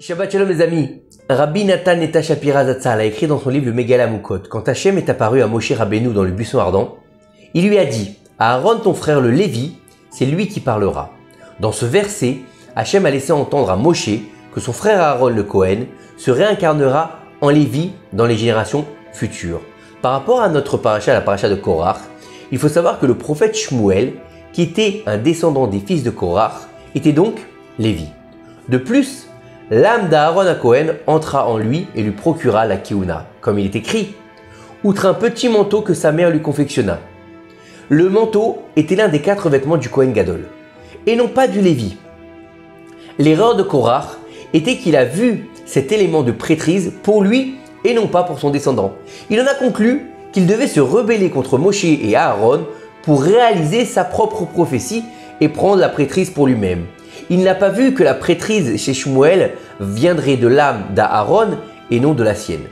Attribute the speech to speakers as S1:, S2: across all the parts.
S1: Shabbat Shalom les amis. Rabbi Nathan Neta Shapira Zatzal a écrit dans son livre le Megala Mukot, quand Hachem est apparu à Moshe Rabbeinu dans le buisson ardent, il lui a dit « À Aaron ton frère le Lévi, c'est lui qui parlera ». Dans ce verset, Hachem a laissé entendre à Moshe que son frère Aaron le Kohen se réincarnera en Lévi dans les générations futures. Par rapport à notre paracha, la paracha de Korach, il faut savoir que le prophète Shmuel, qui était un descendant des fils de Korach, était donc Lévi. De plus, l'âme d'Aaron à Cohen entra en lui et lui procura la Kihuna, comme il est écrit, outre un petit manteau que sa mère lui confectionna. Le manteau était l'un des 4 vêtements du Kohen Gadol, et non pas du Lévi. L'erreur de Korach était qu'il a vu cet élément de prêtrise pour lui et non pas pour son descendant. Il en a conclu qu'il devait se rebeller contre Moshe et Aaron pour réaliser sa propre prophétie et prendre la prêtrise pour lui-même. Il n'a pas vu que la prêtrise chez Shmuel viendrait de l'âme d'Aaron et non de la sienne.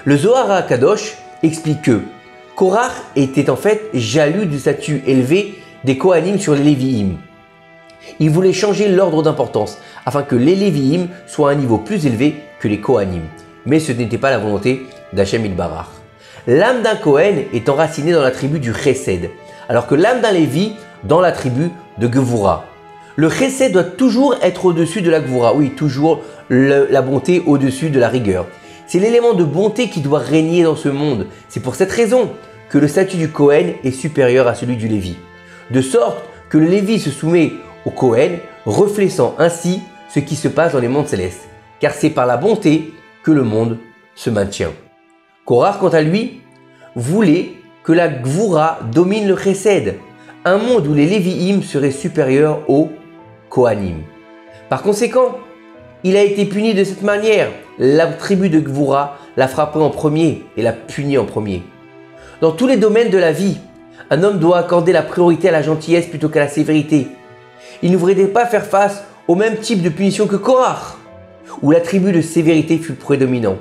S1: Le Zohar HaKadosh explique que Korach était en fait jaloux du statut élevé des Kohanim sur les Lévi'im. Il voulait changer l'ordre d'importance afin que les Lévi'im soient à un niveau plus élevé que les Kohanim. Mais ce n'était pas la volonté d'Hachem Ilbarach. L'âme d'un Kohen est enracinée dans la tribu du Chesed, alors que l'âme d'un Lévi dans la tribu de Gevura. Le chesed doit toujours être au-dessus de la gvura, oui, toujours la bonté au-dessus de la rigueur. C'est l'élément de bonté qui doit régner dans ce monde. C'est pour cette raison que le statut du Kohen est supérieur à celui du Lévi. De sorte que le Lévi se soumet au Kohen, reflétant ainsi ce qui se passe dans les mondes célestes. Car c'est par la bonté que le monde se maintient. Korach, quant à lui, voulait que la gvura domine le chesed, un monde où les Lévi'im seraient supérieurs aux Kohanim. Par conséquent, il a été puni de cette manière. La tribu de Gvura l'a frappé en premier et l'a puni en premier. Dans tous les domaines de la vie, un homme doit accorder la priorité à la gentillesse plutôt qu'à la sévérité. Il ne voudrait pas faire face au même type de punition que Korach, où la tribu de sévérité fut prédominante.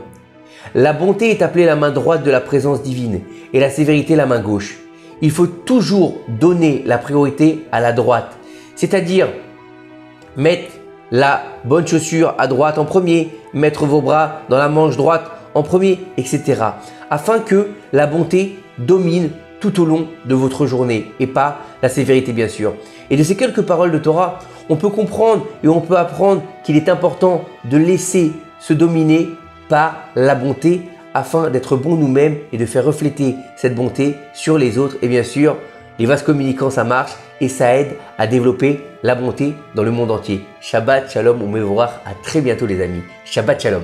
S1: La bonté est appelée la main droite de la présence divine et la sévérité la main gauche. Il faut toujours donner la priorité à la droite, c'est-à-dire mettre la bonne chaussure à droite en premier, mettre vos bras dans la manche droite en premier, etc. afin que la bonté domine tout au long de votre journée et pas la sévérité bien sûr. Et de ces quelques paroles de Torah, on peut comprendre et on peut apprendre qu'il est important de laisser se dominer par la bonté afin d'être bon nous-mêmes et de faire refléter cette bonté sur les autres. Et bien sûr, les vases communicants, ça marche et ça aide à développer la bonté dans le monde entier. Shabbat Shalom ou Mevorach, à très bientôt les amis. Shabbat Shalom.